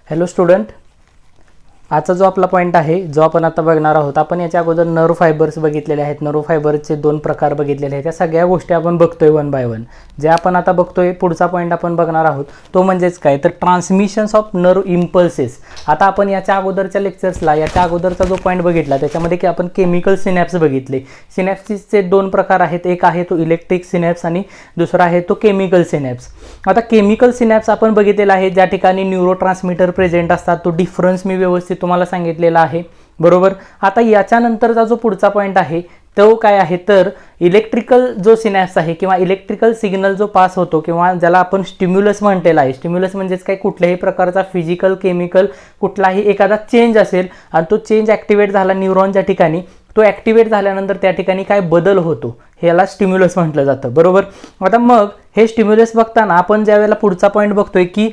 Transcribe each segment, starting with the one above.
Hello student, आजचा जो आपला पॉईंट आहे जो आपण आता बघणार आहोत, आपण याच्या अगोदर नर्व फायबर्स बघितलेले आहेत. नर्व फायबरचे दोन प्रकार बघितलेले आहेत. त्या सगळ्या गोष्टी आपण बघतोय वन बाय वन. जे आपण आता बघतोय पुढचा पॉईंट आपण बघणार आहोत तो म्हणजेच काय तर ट्रान्समिशन्स ऑफ नर्व इम्पल्सेस. आता आपण याच्या अगोदरच्या लेक्चर्सला याच्या अगोदरचा जो पॉईंट बघितला त्याच्यामध्ये की आपण केमिकल सिनॅप्स बघितले. सिनॅप्सचे दोन प्रकार आहेत, एक आहे तो इलेक्ट्रिक सिनॅप्स आणि दुसरा आहे तो केमिकल सिनॅप्स. आता केमिकल सिनॅप्स आपण बघितलेला आहे ज्या ठिकाणी न्यूरोट्रान्समीटर प्रेझेंट असतात. तो डिफरन्स मी व्यवस्थित तुम्हाला सांगितलेला आहे, बरोबर. आता याच्यानंतरचा जो पुढचा पॉईंट आहे तो काय आहे तर इलेक्ट्रिकल जो सिनॅप्स आहे किंवा इलेक्ट्रिकल सिग्नल जो पास होतो किंवा ज्याला आपण स्टिम्युलस म्हटलेला आहे. स्टिम्युलस म्हणजेच काय, कुठल्याही प्रकारचा फिजिकल केमिकल कुठलाही एखादा चेंज असेल आणि तो चेंज ॲक्टिवेट झाला न्यूरॉनच्या ठिकाणी, तो ॲक्टिवेट झाल्यानंतर त्या ठिकाणी काय बदल होतो, ह्याला स्टिम्युलस म्हटलं जातं, बरोबर. आता मग हे स्टिम्युलस बघताना आपण ज्या वेळेला पुढचा पॉईंट बघतोय की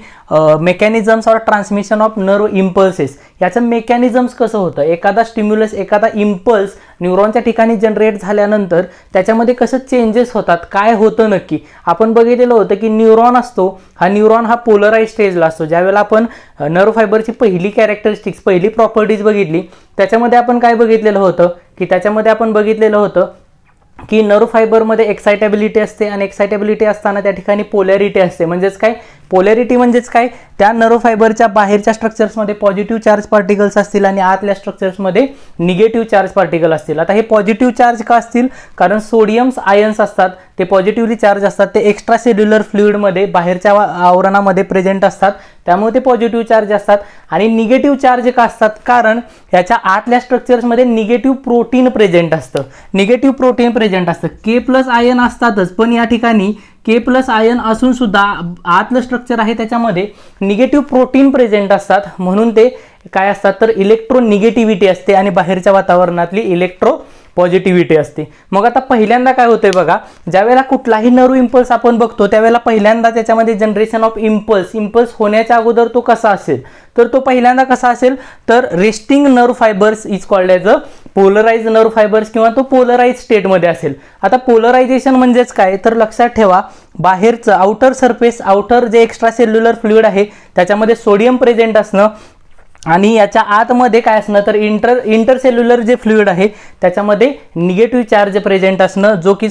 mechanisms or transmission of nerve impulses, याचं मेकॅनिझम्स कसं होतं. एखादा स्टिम्युलस, एखादा इम्पल्स न्यूरॉनच्या ठिकाणी जनरेट झाल्यानंतर त्याच्यामध्ये कसं चेंजेस होतात, काय होतं नक्की. आपण बघितलेलं होतं की न्यूरॉन असतो, हा न्यूरॉन हा पोलराइज स्टेजला असतो. ज्यावेळेला आपण नर्व फायबरची पहिली कॅरेक्टरिस्टिक्स, पहिली प्रॉपर्टीज बघितली त्याच्यामध्ये आपण काय बघितलेलं होतं की त्याच्यामध्ये आपण बघितलेलं होतं की नर्व फायबरमध्ये एक्सायटेबिलिटी असते आणि एक्सायटेबिलिटी असताना त्या ठिकाणी पोलॅरिटी असते. म्हणजेच काय, पोलॅरिटी म्हणजेच काय, त्या नर्व फायबरच्या बाहेरच्या स्ट्रक्चर्समध्ये पॉझिटिव्ह चार्ज पार्टिकल्स असतील आणि आतल्या स्ट्रक्चर्समध्ये निगेटिव्ह चार्ज पार्टिकल असतील. आता हे पॉझिटिव्ह चार्ज का असतील, कारण सोडियम्स आयन्स असतात ते पॉझिटिव्हली चार्ज असतात, ते एक्स्ट्रा सेल्युलर फ्लुइडमध्ये बाहेरच्या आवरणामध्ये प्रेझेंट असतात, त्यामुळे ते पॉझिटिव्ह चार्ज असतात. आणि निगेटिव्ह चार्ज का असतात, कारण ह्याच्या आतल्या स्ट्रक्चर्समध्ये निगेटिव्ह प्रोटीन प्रेझेंट असतं. निगेटिव्ह प्रोटीन प्रेझेंट असतं. के प्लस आयन असतातच, पण या ठिकाणी के प्लस आयन असून सुद्धा आतलं स्ट्रक्चर आहे त्याच्यामध्ये निगेटिव्ह प्रोटीन प्रेझेंट असतात, म्हणून ते काय असतात तर इलेक्ट्रो निगेटिव्हिटी असते आणि बाहेरच्या वातावरणातली इलेक्ट्रो पॉझिटिव्हिटी असते. मग आता पहिल्यांदा काय होतंय बघा, ज्यावेळेला कुठलाही नर्व इम्पल्स आपण बघतो त्यावेळेला पहिल्यांदा त्याच्यामध्ये जनरेशन ऑफ इम्पल्स होण्याच्या अगोदर तो कसा असेल तर तो पहिल्यांदा कसा असेल तर resting nerve fibres is called as a polarise nerve fibres किंवा तो पोलराइज स्टेटमध्ये असेल. आता पोलरायझेशन म्हणजेच काय तर लक्षात ठेवा, बाहेरचं आउटर सरफेस, आउटर जे एक्स्ट्रा सेल्युलर फ्लुइड आहे त्याच्यामध्ये सोडियम प्रेझेंट असणं आणि याच्या आतमध्ये काय असणं तर इंटरसेल्युलर जे फ्लुइड आहे त्याच्यामध्ये निगेटिव्ह चार्ज प्रेझेंट असणं, जो की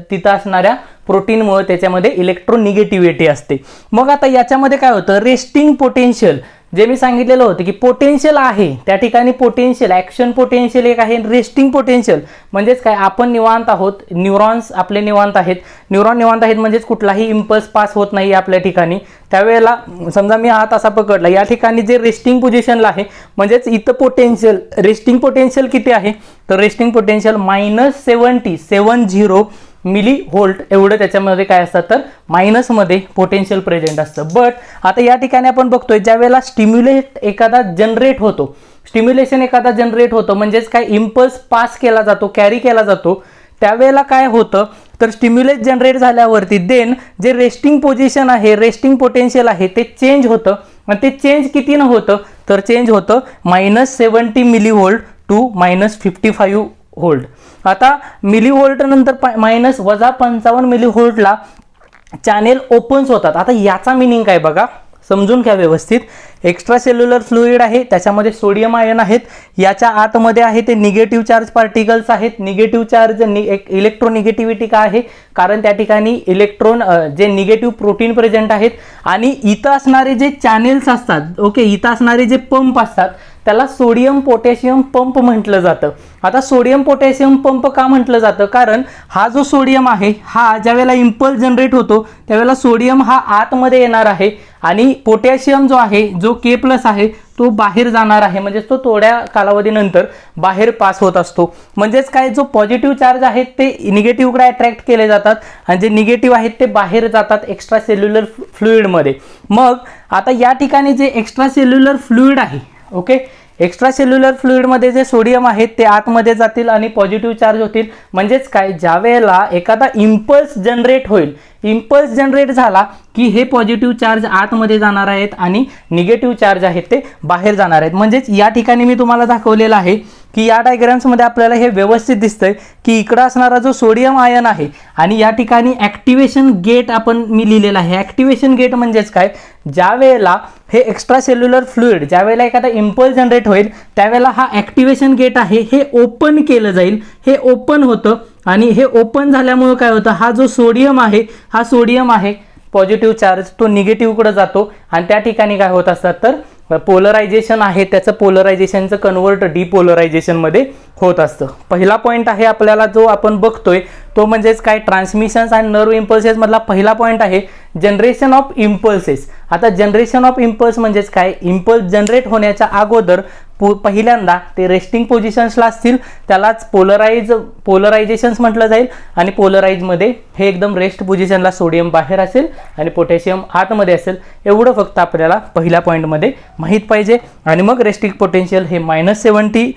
तिथं असणाऱ्या प्रोटीनमुळे त्याच्यामध्ये इलेक्ट्रोनिगेटिव्हिटी असते. मग आता याच्यामध्ये काय होतं, रेस्टिंग पोटेन्शियल जे मी सांगितलेलं होतं की पोटेन्शियल आहे त्या ठिकाणी, पोटेन्शियल ॲक्शन पोटेन्शियल एक आहे, रेस्टिंग पोटेन्शियल म्हणजेच काय, आपण निवांत आहोत, न्यूरॉन्स आपले निवांत आहेत, न्यूरॉन निवांत आहेत म्हणजेच कुठलाही इम्पल्स पास होत नाही आपल्या ठिकाणी. त्यावेळेला समजा मी हात असा पकडला, या ठिकाणी जे रेस्टिंग पोझिशनला आहे म्हणजेच इथं पोटेन्शियल, रेस्टिंग पोटेन्शियल किती आहे तर रेस्टिंग पोटेन्शियल -70 मिली व्होल्ट एवढं त्याच्यामध्ये काय असतं तर मायनसमध्ये पोटेन्शियल प्रेझेंट असतं. बट आता या ठिकाणी आपण बघतोय ज्यावेळेला स्टिम्युलेशन एखादा जनरेट होतो म्हणजेच काय, इम्पल्स पास केला जातो, कॅरी केला जातो, त्यावेळेला काय होतं तर स्टिम्युलेट जनरेट झाल्यावरती देन जे रेस्टिंग पोझिशन आहे, रेस्टिंग पोटेन्शियल आहे ते चेंज होतं. आणि ते चेंज किती न होतं तर चेंज होतं -70 मिली व्होल्ट टू -55 व्होल्ट. आता मिली व्होल्ट नंतर -55 मिली व्होल्टला चॅनेल ओपन्स होतात. आता याचा मिनिंग काय बघा, समजून घ्या व्यवस्थित. एक्स्ट्रा सेल्युलर फ्लुइड आहे त्याच्यामध्ये सोडियम आयन आहेत, याच्या आतमध्ये आहे ते निगेटिव्ह चार्ज पार्टिकल्स आहेत. निगेटिव्ह चार्ज इलेक्ट्रोनिगेटिव्हिटी का आहे, कारण त्या ठिकाणी इलेक्ट्रॉन जे निगेटिव्ह प्रोटीन प्रेझेंट आहेत. आणि इथं असणारे जे चॅनेल्स असतात, ओके, इथं असणारे जे पंप असतात त्याला सोडियम पोटॅशियम पंप म्हटलं जातं. आता सोडियम पोटॅशियम पंप का म्हटलं जातं, कारण हा जो सोडियम आहे हा ज्यावेळेला इम्पल्स जनरेट होतो त्यावेळेला सोडियम हा आतमध्ये येणार आहे आणि पोटॅशियम जो आहे, जो के प्लस आहे, तो बाहेर जाणार आहे. म्हणजे तो थोड्या कालावधीनंतर बाहेर पास होत असतो. म्हणजेच काय, जो पॉझिटिव्ह चार्ज आहेत ते निगेटिव्हकडे अट्रॅक्ट केले जातात आणि जे निगेटिव्ह आहेत ते बाहेर जातात एक्स्ट्रा सेल्युलर फ्लुइडमध्ये. मग आता या ठिकाणी जे एक्स्ट्रा सेल्युलर फ्लुइड आहे, ओके, एक्स्ट्रा सेल्युलर फ्लुइडमध्ये जे सोडियम आहेत ते आतमध्ये जातील आणि पॉझिटिव्ह चार्ज होतील. म्हणजेच काय, ज्या वेळेला एखादा इम्पल्स जनरेट होईल, इम्पल्स जनरेट झाला की हे पॉझिटिव्ह चार्ज आतमध्ये जाणार आहेत आणि निगेटिव्ह चार्ज आहेत ते बाहेर जाणार आहेत. म्हणजेच या ठिकाणी मी तुम्हाला दाखवलेलं आहे की या डायग्राम्समध्ये आपल्याला हे व्यवस्थित दिसतंय की इकडं असणारा जो सोडियम आयन आहे आणि या ठिकाणी ॲक्टिवेशन गेट आपण मी लिहिलेला आहे. ॲक्टिवेशन गेट म्हणजेच काय, ज्या वेळेला हे एक्स्ट्रा सेल्युलर फ्लुइड ज्या वेळेला एखादा इम्पल्स जनरेट होईल त्यावेळेला हा ॲक्टिवेशन गेट आहे हे ओपन केलं जाईल. हे ओपन होतं आणि हे ओपन झाल्यामुळे काय होतं, हा जो सोडियम आहे, हा सोडियम आहे पॉझिटिव्ह चार्ज तो निगेटिव्हकडे जातो आणि त्या ठिकाणी काय होत असतात तर पोलरायझेशन आहे त्याचं पोलरायझेशनचं कन्वर्ट डिपोलरायझेशनमध्ये होत असतं. पहिला पॉईंट आहे आपल्याला जो आपण बघतोय तो म्हणजेच काय, ट्रान्समिशन्स आणि नर्व इम्पल्सेस मधला पहिला पॉईंट आहे जनरेशन ऑफ इम्पल्सेस. आता जनरेशन ऑफ इम्पल्स म्हणजेच काय, इम्पल्स जनरेट होण्याच्या अगोदर पहिल्यांदा ते रेस्टिंग पोझिशन्सला असतील त्यालाच पोलरायझेशन्स म्हटलं जाईल आणि पोलराइजमध्ये हे एकदम रेस्ट पोझिशनला सोडियम बाहेर असेल आणि पोटॅशियम आतमध्ये असेल. एवढं फक्त आपल्याला पहिल्या पॉईंटमध्ये माहीत पाहिजे. आणि मग रेस्टिंग पोटेन्शियल हे -70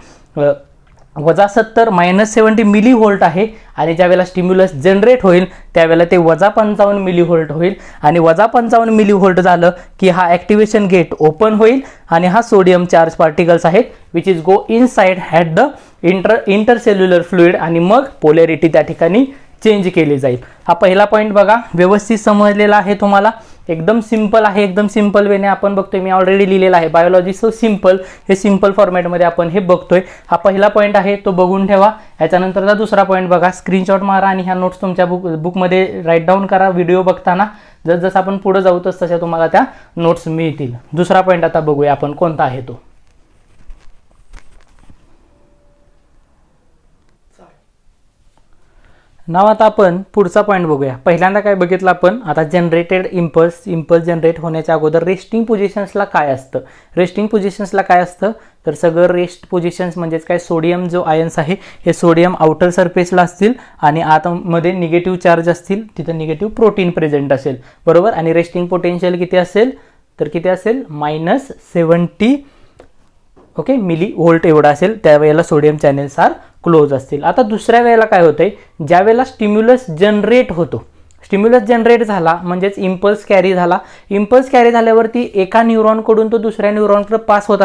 -70 -70 मिली व्होल्ट आहे आणि ज्यावेळेला स्टिम्युलस जनरेट होईल त्यावेळेला ते -55 मिली व्होल्ट होईल आणि -55 मिली व्होल्ट झालं की हा ॲक्टिवेशन गेट ओपन होईल आणि हा सोडियम चार्ज पार्टिकल्स आहेत which is go inside at the intercellular fluid आणि मग पोलॅरिटी त्या ठिकाणी चेंज केली जाईल. हा पहिला पॉईंट बघा, व्यवस्थित समजलेला आहे तुम्हाला, एकदम सिंपल आहे, एकदम सिंपल वेने आपण बघतोय. मी ऑलरेडी लिहिलेला आहे बायोलॉजी सो सिंपल, हे सिंपल फॉर्मॅटमध्ये आपण हे बघतोय. हा पहिला पॉईंट आहे तो बघून ठेवा. याच्यानंतरचा दुसरा पॉईंट बघा, स्क्रीनशॉट मारा आणि ह्या नोट्स तुमच्या बुकमध्ये राईट डाऊन करा व्हिडिओ बघताना. जसं आपण पुढे जाऊ तसं तुम्हाला त्या नोट्स मिळतील. दुसरा पॉईंट आता बघूया आपण कोणता आहे तो. नाव आता आपण पुढचा पॉईंट बघूया. पहिल्यांदा काय बघितलं आपण, आता जनरेटेड इम्पल्स जनरेट होण्याच्या अगोदर रेस्टिंग पोझिशन्सला काय असतं. रेस्टिंग पोझिशन्सला काय असतं तर सगळं रेस्ट पोझिशन्स म्हणजेच काय, सोडियम जो आयन्स आहे हे सोडियम आउटर सरफेसला असतील आणि आतमध्ये निगेटिव्ह चार्ज असतील, तिथं निगेटिव्ह प्रोटीन प्रेझेंट असेल बरोबर. आणि रेस्टिंग पोटेन्शियल किती असेल तर किती असेल -70 मिली व्होल्ट एवढा असेल. त्यावेळेला सोडियम चॅनेल्स आर क्लोज असतील. आता दुसऱ्या वेळेला काय होतंय, ज्या वेळेला स्टिम्युलस जनरेट होतो, स्टिम्युलस जनरेट झाला म्हणजेच इम्पल्स कॅरी झाला. इम्पल्स कॅरी झाल्यावरती एका न्यूरॉनकडून तो दुसऱ्या न्यूरॉनकडे पास होत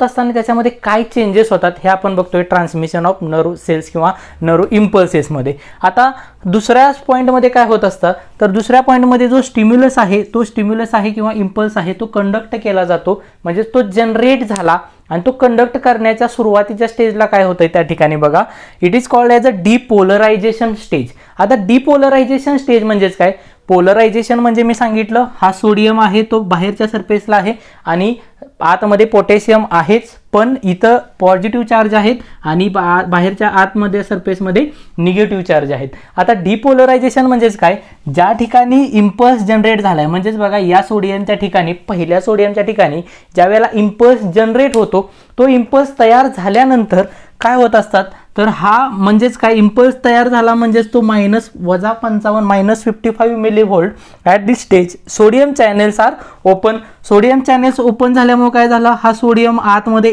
असताना त्याच्यामध्ये काय चेंजेस होतात हे आपण बघतोय ट्रान्समिशन ऑफ नर्व सेल्स किंवा नर्व इम्पल्सेसमध्ये. आता दुसऱ्या पॉईंटमध्ये काय होत असतं तर दुसऱ्या पॉईंटमध्ये जो स्टिम्युलस आहे किंवा इम्पल्स आहे तो कंडक्ट केला जातो, म्हणजे तो जनरेट झाला आणि तो कंडक्ट करण्याच्या सुरुवातीच्या स्टेजला काय होतंय त्या ठिकाणी बघा, it is called as a depolarization stage. आता डिपोलरायझेशन स्टेज म्हणजेच काय, पोलरायझेशन म्हणजे मी सांगितलं हा सोडियम आहे तो बाहेरच्या सरफेसला आहे आणि आतमध्ये पोटॅशियम आहेच, पण इथं पॉझिटिव्ह चार्ज आहेत आणि बाहेरच्या आतमध्ये सरफेसमध्ये निगेटिव्ह चार्ज आहेत. आता डिपोलरायझेशन म्हणजेच काय, ज्या ठिकाणी इम्पल्स जनरेट झालाय म्हणजेच बघा या सोडियमच्या ठिकाणी, पहिल्या सोडियमच्या ठिकाणी ज्या वेळेला इम्पल्स जनरेट होतो तो इम्पल्स तयार झाल्यानंतर काय होत असतात तर हा म्हणजेच काय, इम्पल्स तयार झाला म्हणजेच तो -55 millivolt at this stage sodium channels are open. Sodium channels open झाल्यामुळे काय झालं, हा सोडियम आतमध्ये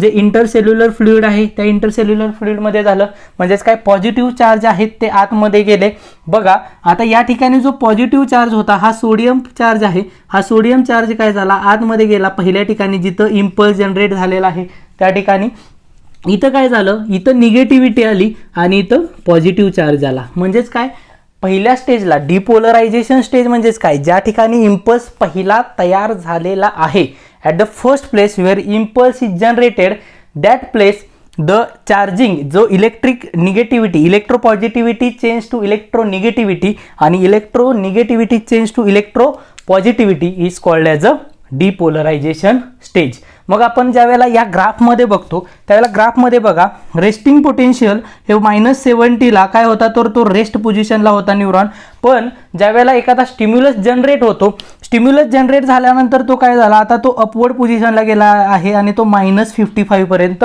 जे इंटरसेल्युलर फ्लुइड आहे त्या इंटरसेल्युलर फ्लुइडमध्ये झालं, म्हणजेच काय पॉझिटिव्ह चार्ज आहेत ते आतमध्ये गेले. बघा आता या ठिकाणी जो पॉझिटिव्ह चार्ज होता हा सोडियम चार्ज आहे, हा सोडियम चार्ज काय झाला आतमध्ये गेला पहिल्या ठिकाणी जिथं इम्पल्स जनरेट झालेला आहे त्या ठिकाणी. इथं काय झालं, इथं निगेटिव्हिटी आली आणि इथं पॉझिटिव्ह चार्ज आला. म्हणजेच काय, पहिल्या स्टेजला डिपोलरायझेशन स्टेज म्हणजेच काय, ज्या ठिकाणी इम्पल्स पहिला तयार झालेला आहे, at the first place where impulse is generated that place the charging जो electro positivity change to electro negativity आणि electro negativity change to electro positivity is called as a depolarization stage. मग आपण ज्या वेळेला या ग्राफमध्ये बघतो त्यावेळेला ग्राफमध्ये बघा रेस्टिंग पोटेन्शियल हे -70ला काय होता तर तो रेस्ट पोझिशनला होता न्यूरॉन, पण ज्या वेळेला एखादा स्टिम्युलस जनरेट होतो, स्टिम्युलस जनरेट झाल्यानंतर तो काय झाला, आता तो अपवर्ड पोझिशनला गेला आहे आणि तो -55 पर्यंत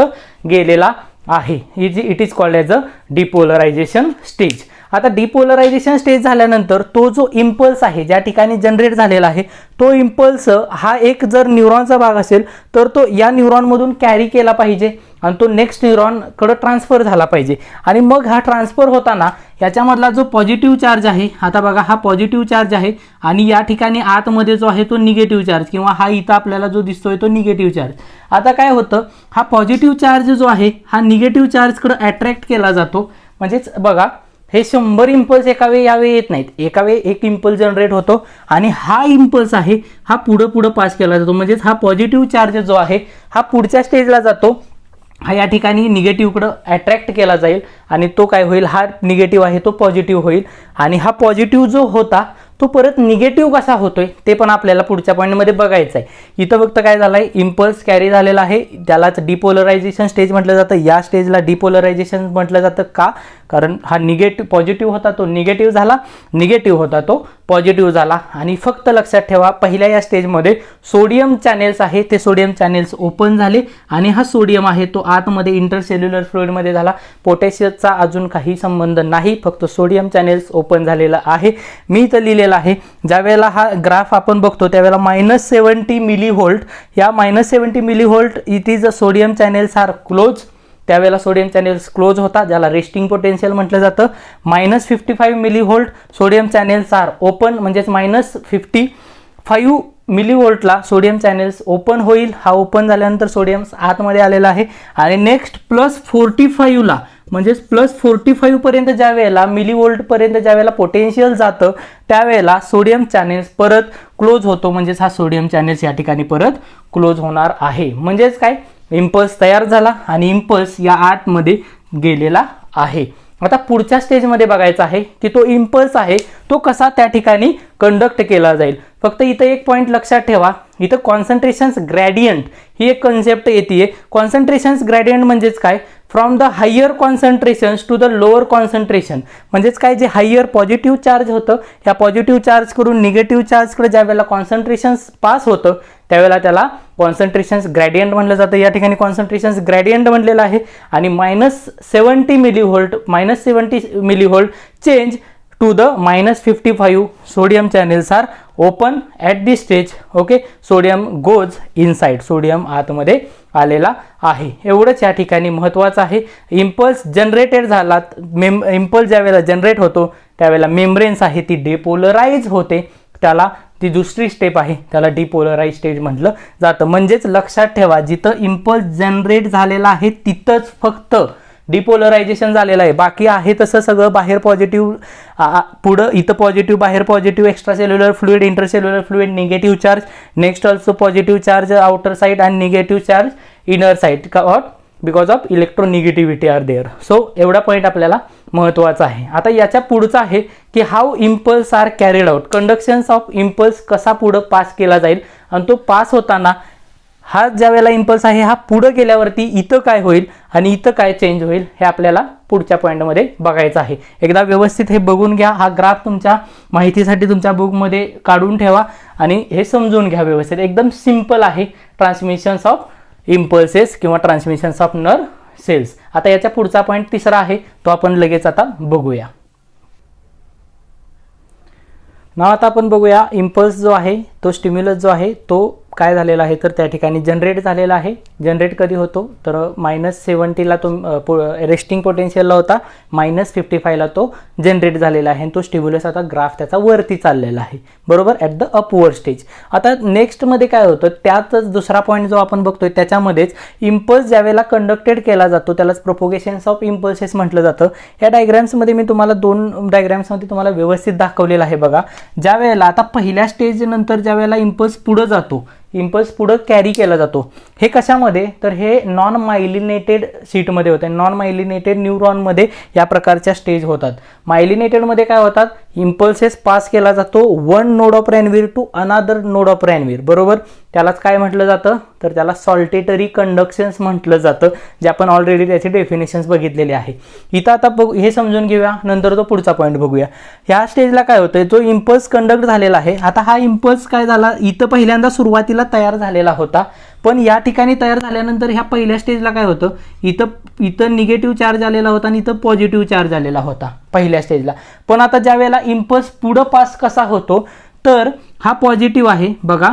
गेलेला आहे. It is called as a depolarization stage. आता डिपोलरायझेशन स्टेज झाल्यानंतर तो जो इम्पल्स आहे ज्या ठिकाणी जनरेट झालेला आहे तो इम्पल्स हा एक जर न्यूरॉनचा भाग असेल तर तो या न्यूरॉनमधून कॅरी केला पाहिजे आणि तो नेक्स्ट न्यूरॉनकडे ट्रान्सफर झाला पाहिजे आणि मग हा ट्रान्सफर होताना याच्यामधला जो पॉझिटिव्ह चार्ज आहे, आता बघा हा पॉझिटिव्ह चार्ज आहे आणि या ठिकाणी आतमध्ये जो आहे तो निगेटिव्ह चार्ज किंवा हा इथं आपल्याला जो दिसतोय तो निगेटिव्ह चार्ज. आता काय होतं, हा पॉझिटिव्ह चार्ज जो आहे हा निगेटिव्ह चार्जकडे अट्रॅक्ट केला जातो. म्हणजेच बघा हे 100 इम्पल्स एका वेळी यावेळी येत नाहीत, एका वेळी एक इम्पल्स जनरेट होतो आणि हा इम्पल्स आहे हा पुढं पास केला जातो. म्हणजेच हा पॉझिटिव्ह चार्ज जो आहे हा पुढच्या स्टेजला जातो, हा या ठिकाणी निगेटिव्हकडं अट्रॅक्ट केला जाईल आणि तो काय होईल, हा निगेटिव्ह आहे तो पॉझिटिव्ह होईल आणि हा पॉझिटिव्ह जो होता तो परत निगेटिव्ह कसा होतोय ते पण आपल्याला पुढच्या पॉईंटमध्ये बघायचं आहे. इथं फक्त काय झालंय, इम्पल्स कॅरी झालेला आहे, त्यालाच डिपोलरायझेशन स्टेज म्हटलं जातं. या स्टेजला डिपोलरायझेशन म्हटलं जातं का, कारण हा पॉझिटिव्ह होता तो निगेटिव्ह झाला, निगेटिव्ह होता तो पॉझिटिव्ह झाला. आणि फक्त लक्षात ठेवा पहिल्या या स्टेजमध्ये सोडियम चॅनेल्स आहे ते सोडियम चॅनेल्स ओपन झाले आणि हा सोडियम आहे तो आतमध्ये इंटरसेल्युलर फ्लुइडमध्ये झाला. पोटॅशियमचा अजून काही संबंध नाही, फक्त सोडियम चॅनेल्स ओपन झालेला आहे. मी इथं लिहिलेलं आहे, ज्यावेळेला हा ग्राफ आपण बघतो त्यावेळेला -70 मिलीव्होल्ट, या -70 millivolt it is a sodium channels are close, त्यावेळेला सोडियम चॅनेल्स क्लोज होता ज्याला रेस्टिंग पोटेन्शियल म्हटलं जातं. -55 millivolt sodium channels are open, म्हणजेच -55 मिलीव्होल्टला सोडियम चॅनेल्स ओपन होईल. हा ओपन झाल्यानंतर सोडियम आतमध्ये आलेला आहे आणि नेक्स्ट +45ला म्हणजेच +45 पर्यंत ज्या वेळेला मिलीव्होल्ट पर्यंत ज्या वेळेला पोटेन्शियल जातं त्यावेळेला सोडियम चॅनेल्स परत क्लोज होतो. म्हणजेच हा सोडियम चॅनेल्स या ठिकाणी परत क्लोज होणार आहे. म्हणजेच काय, इम्पल्स तयार झाला आणि इम्पल्स या आतमध्ये गेलेला आहे. आता पुढच्या स्टेजमध्ये बघायचं आहे की तो इम्पल्स आहे तो कसा त्या ठिकाणी कंडक्ट केला जाईल. फक्त इथं एक पॉईंट लक्षात ठेवा, इथं कॉन्सन्ट्रेशन्स ग्रॅडियंट ही एक कन्सेप्ट येते. कॉन्सन्ट्रेशन्स ग्रॅडियंट म्हणजेच काय, from the higher concentrations to the lower concentration. म्हणजेच काय, जे हायर पॉझिटिव्ह चार्ज होतं ह्या पॉझिटिव्ह चार्ज करून निगेटिव्ह चार्जकडे ज्या वेळेला कॉन्सन्ट्रेशन्स पास होतं त्यावेळेला त्याला कॉन्सन्ट्रेशन्स ग्रॅडियंट म्हटलं जातं. या ठिकाणी कॉन्सन्ट्रेशन्स ग्रॅडियंट म्हटलेलं आहे आणि -70 millivolt change to the -55 sodium channels are open at this stage. Okay, sodium goes inside, sodium आतमध्ये आलेला आहे. एवढंच या ठिकाणी महत्त्वाचं आहे. इम्पल्स जनरेटेड झाला, इम्पल्स ज्या वेळेला जनरेट होतो त्यावेळेला मेम्ब्रेन्स आहे ती डिपोलराइज होते, त्याला ती दुसरी स्टेप आहे त्याला डिपोलराइज स्टेज म्हटलं जातं. म्हणजेच लक्षात ठेवा, जिथं इम्पल्स जनरेट झालेला आहे तिथंच फक्त डिपोलरायझेशन झालेलं आहे, बाकी आहे तसं सगळं बाहेर पॉझिटिव्ह पुढं इथं पॉझिटिव्ह बाहेर positive, extra cellular fluid intercellular fluid negative charge, next also positive charge outer side and negative charge inner side because of electronegativity are there. So एवढा पॉईंट आपल्याला महत्त्वाचा आहे. आता याच्या पुढचा आहे की how impulse are carried out, conductions of impulse कसा पुढं पास केला जाईल आणि तो पास होताना हा ज्या वेळेला इम्पल्स आहे हा पुढे गेल्यावरती इथं काय होईल आणि इथं काय चेंज होईल हे आपल्याला पुढच्या पॉईंटमध्ये बघायचं आहे. एकदा व्यवस्थित हे बघून घ्या, हा ग्राफ तुमच्या माहितीसाठी तुमच्या बुकमध्ये काढून ठेवा आणि हे समजून घ्या व्यवस्थित. एकदम सिंपल आहे ट्रान्समिशन्स ऑफ इम्पल्सेस किंवा ट्रान्समिशन्स ऑफ नर्व सेल्स. आता याच्या पुढचा पॉईंट तिसरा आहे तो आपण लगेच आता बघूया. आता आपण बघूया इम्पल्स जो आहे तो स्टिम्युलस जो आहे तो काय झालेला आहे तर त्या ठिकाणी जनरेट झालेला आहे. जनरेट कधी होतो तर -70ला तो रेस्टिंग पोटेन्शियलला होता, -55ला तो जनरेट झालेला आहे आणि तो स्टिम्युलस आता ग्राफ त्याचा वरती चाललेला आहे, बरोबर, ॲट द अपवर्ड स्टेज. आता नेक्स्टमध्ये काय होतं त्यातच दुसरा पॉईंट जो आपण बघतोय त्याच्यामध्येच इम्पल्स ज्यावेळेला कंडक्टेड केला जातो त्यालाच प्रोपोगेशन्स ऑफ इम्पल्सेस म्हटलं जातं. या डायग्राम्समध्ये मी तुम्हाला 2 डायग्राम्समध्ये तुम्हाला व्यवस्थित दाखवलेलं आहे बघा. ज्या वेळेला आता पहिल्या स्टेज नंतर ज्या वेळेला इम्पल्स पुढं जातो, इम्पल्स पुढं कॅरी केला जातो, हे कशामध्ये तर हे नॉन मायलिनेटेड शीटमध्ये होते. नॉन मायलिनेटेड न्यूरॉनमध्ये या प्रकारच्या स्टेज होतात. मायलिनेटेडमध्ये काय होतात, इम्पल्सेस पास केला जातो one node of Ranvier to another node of Ranvier, बरोबर. त्यालाच काय म्हटलं जातं तर त्याला सॉल्टेटरी कंडक्शन्स म्हटलं जातं, जे आपण ऑलरेडी त्याचे डेफिनेशन्स बघितलेले आहे. इथं आता हे समजून घेऊया, नंतर तो पुढचा पॉईंट बघूया. ह्या स्टेजला काय होतं, जो इम्पल्स कंडक्ट झालेला आहे, आता हा इम्पल्स काय झाला इथं पहिल्यांदा सुरुवातीला तयार झालेला होता, पण या ठिकाणी तयार झाल्यानंतर ह्या पहिल्या स्टेजला काय होतं, इथं निगेटिव्ह चार्ज आलेला होता आणि इथं पॉझिटिव्ह चार्ज आलेला होता पहिल्या स्टेजला. पण आता ज्या वेळेला इम्पल्स पुढं पास कसा होतो, तर हा पॉझिटिव्ह आहे बघा,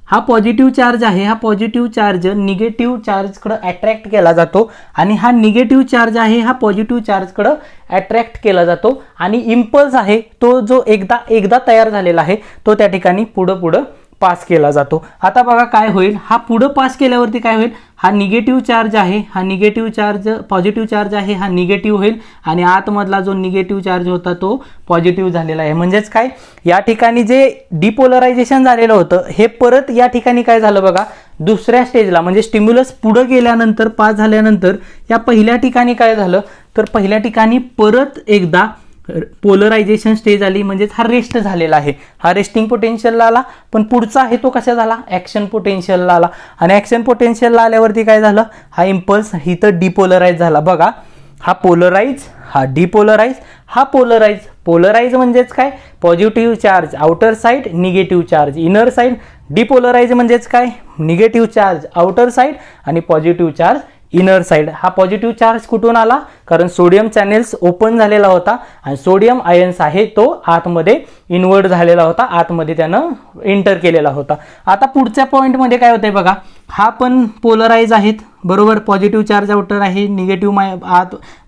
हा पॉझिटिव्ह चार्ज आहे, हा पॉझिटिव्ह चार्ज निगेटिव्ह चार्जकडे अट्रॅक्ट केला जातो आणि हा निगेटिव्ह चार्ज आहे हा पॉझिटिव्ह चार्जकडे अट्रॅक्ट केला जातो आणि इम्पल्स आहे तो जो एकदा तयार झालेला आहे तो त्या ठिकाणी पुढं पास केला जातो. आता बघा काय होईल, हा पुढं पास केल्यावरती काय होईल, हा निगेटिव्ह चार्ज आहे, हा निगेटिव्ह चार्ज पॉझिटिव्ह चार्ज आहे, हा निगेटिव्ह होईल आणि आतमधला जो निगेटिव्ह चार्ज होता तो पॉझिटिव्ह झालेला आहे. म्हणजेच काय, या ठिकाणी जे डिपोलरायझेशन झालेलं होतं हे परत या ठिकाणी काय झालं बघा, दुसऱ्या स्टेजला म्हणजे स्टिम्युलस पुढे गेल्यानंतर पास झाल्यानंतर या पहिल्या ठिकाणी काय झालं, तर पहिल्या ठिकाणी परत एकदा पोलरायझेशन स्टेज आली, म्हणजेच हा रेस्ट झालेला आहे, हा रेस्टिंग पोटेन्शियलला आला. पण पुढचा आहे तो कशा झाला, ॲक्शन पोटेन्शियलला आला आणि ॲक्शन पोटेन्शियलला आल्यावरती काय झालं, हा इम्पल्स इथं डिपोलराइज झाला. बघा हा पोलराइज, हा डिपोलराइज, हा पोलराइज. पोलराइज म्हणजेच काय, positive charge outer side, negative charge inner side. Depolarise म्हणजेच काय, निगेटिव्ह चार्ज आउटर साइड आणि पॉझिटिव्ह चार्ज इनर साइड. हा पॉझिटिव्ह चार्ज कुठून आला, कारण सोडियम चॅनेल्स ओपन झालेला होता आणि सोडियम आयन्स आहे तो आतमध्ये इन्व्हर्ट झालेला होता, आतमध्ये त्यानं एंटर केलेला होता. आता पुढच्या पॉईंटमध्ये काय होतंय बघा, हा पण पोलराइज आहेत बरोबर, पॉझिटिव्ह चार्ज आउटर आहे, निगेटिव्ह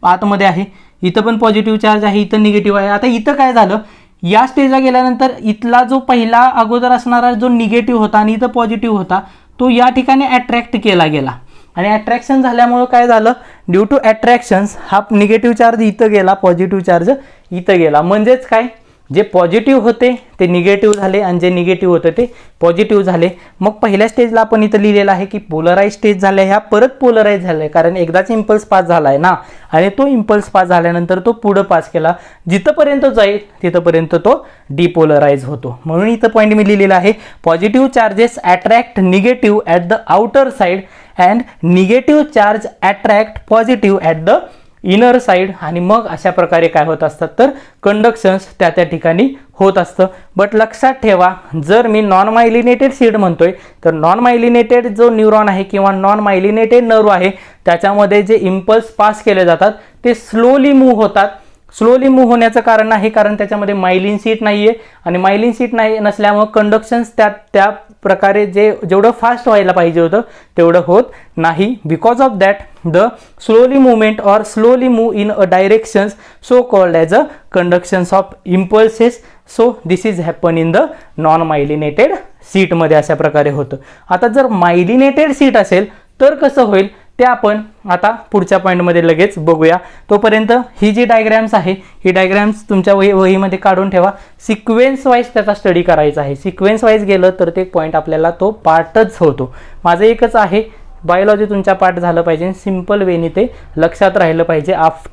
आतमध्ये आहे, इथं पण पॉझिटिव्ह चार्ज आहे, इथं निगेटिव्ह आहे. आता इथं काय झालं, या स्टेजला गेल्यानंतर इथला जो पहिला अगोदर असणारा जो निगेटिव्ह होता आणि इथं पॉझिटिव्ह होता तो या ठिकाणी अट्रॅक्ट केला गेला आणि अट्रॅक्शन झाल्यामुळे काय झालं, ड्यू टू अट्रॅक्शन्स हा निगेटिव्ह चार्ज इथं गेला, पॉझिटिव्ह चार्ज इथं गेला. म्हणजेच काय, जे पॉझिटिव्ह होते ते निगेटिव्ह झाले आणि जे निगेटिव्ह होते ते पॉझिटिव्ह झाले. मग पहिल्या स्टेजला आपण इथं लिहिलेलं आहे की पोलराइज स्टेज झाल्या, ह्या परत पोलराइज झाल्या, कारण एकदाच इम्पल्स पास झाला आहे ना आणि तो इम्पल्स पास झाल्यानंतर तो पुढं पास केला, जिथंपर्यंत जाईल तिथंपर्यंत तो डिपोलराइज होतो. म्हणून इथं पॉईंट मी लिहिलेला आहे, positive charges attract negative at the outer side and negative charge attract positive at the inner side. आणि मग अशा प्रकारे काय होत असतात, तर कंडक्शन्स त्या ठिकाणी होत असतं. बट लक्षात ठेवा, जर मी नॉन मायलिनेटेड सीड म्हणतोय तर नॉन मायलिनेटेड जो न्यूरॉन आहे किंवा नॉन मायलिनेटेड नर्व आहे त्याच्यामध्ये जे इम्पल्स पास केले जातात ते स्लोली मूव्ह होतात. स्लोली मूव्ह होण्याचं कारण आहे कारण त्याच्यामध्ये मायलिन सीट नाही आहे आणि मायलिन सीट नाही नसल्यामुळे कंडक्शन्स त्या प्रकारे जेवढं फास्ट व्हायला पाहिजे होतं तेवढं होत नाही. Because of that the slowly movement or slowly move in a directions so called as a conductions of impulses. So this is happen in the non myelinated सीटमध्ये अशा प्रकारे होतं. आता जर मायलिनेटेड सीट असेल तर कसं होईल ते आपण आता पुढच्या पॉईंटमध्ये लगेच बघूया. तोपर्यंत ही जी डायग्रॅम्स आहे ही डायग्रॅम्स तुमच्या वहीमध्ये काढून ठेवा. सिक्वेन्स वाईज त्याचा स्टडी करायचा आहे. सिक्वेन्स वाईज गेलं तर ते पॉईंट आपल्याला तो पार्टच होतो. माझं एकच आहे, बायोलॉजी तुमच्या पार्ट झालं पाहिजे, सिम्पल वेनी ते लक्षात राहिलं पाहिजे. अप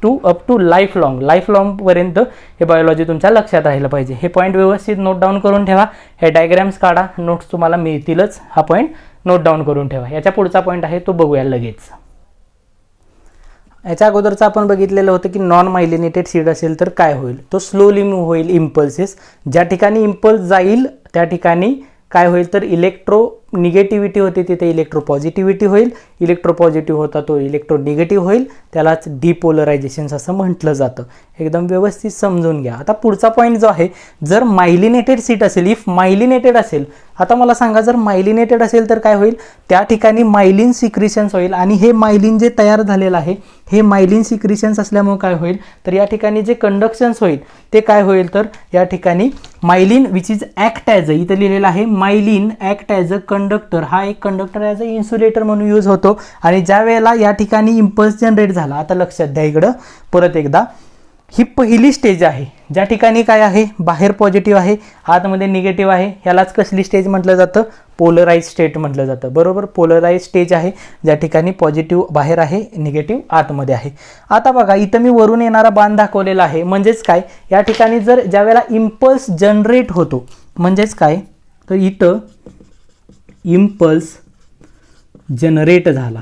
टू लाईफ लॉंगपर्यंत हे बायोलॉजी तुमच्या लक्षात राहिलं पाहिजे. हे पॉईंट व्यवस्थित नोट डाऊन करून ठेवा. हे डायग्रॅम्स काढा, नोट्स तुम्हाला मिळतीलच. हा पॉईंट नोट डाऊन करून ठेवा. याच्या पुढचा पॉईंट आहे तो बघूया लगेच. याच्या अगोदरचं आपण बघितलेलं होतं की नॉन मायलिनेटेड सीड असेल तर काय होईल, तो स्लोली मूव्ह होईल. इम्पल्सेस ज्या ठिकाणी इम्पल्स जाईल त्या ठिकाणी काय होईल तर इलेक्ट्रो निगेटिव्हिटी होते तिथे इलेक्ट्रो पॉझिटिव्हिटी होईल. इलेक्ट्रो पॉझिटिव्ह होता तो इलेक्ट्रो निगेटिव्ह होईल. त्यालाच डिपोलरायझेशन असं म्हटलं जातं. एकदम व्यवस्थित समजून घ्या. आता पुढचा पॉईंट जो आहे, जर मायलिनेटेड सीट असेल, इफ मायलिनेटेड असेल, आता मला सांगा जर मायलिनेटेड असेल तर काय होईल, त्या ठिकाणी मायलिन सिक्रिशन्स होईल आणि हे मायलिन जे तयार झालेलं आहे हे मायलिन सिक्रिशन्स असल्यामुळे काय होईल तर या ठिकाणी जे कंडक्शन्स होईल ते काय होईल तर या ठिकाणी myelin which is act as a, इथं लिहिलेलं आहे myelin act as a conductor. हा एक कंडक्टर ॲज अ इन्सुलेटर म्हणून यूज होतो. आणि ज्या वेळेला या ठिकाणी इम्पल्स जनरेट झाला, आता लक्षात द्या इकडं परत एकदा, ही पहिली स्टेज आहे ज्या ठिकाणी काय आहे, बाहेर पॉझिटिव्ह आहे आतमध्ये निगेटिव्ह आहे. ह्यालाच कसली स्टेज म्हटलं जातं, पोलराइज स्टेट म्हटलं जातं. बरोबर, पोलराइज स्टेज आहे ज्या ठिकाणी पॉझिटिव्ह बाहेर आहे, निगेटिव्ह आतमध्ये आहे. आता बघा इथं मी वरून येणारा बाण दाखवलेला आहे. म्हणजेच काय, या ठिकाणी जर ज्या वेळेला इम्पल्स जनरेट होतो, म्हणजेच काय तर इथं इम्पल्स जनरेट झाला.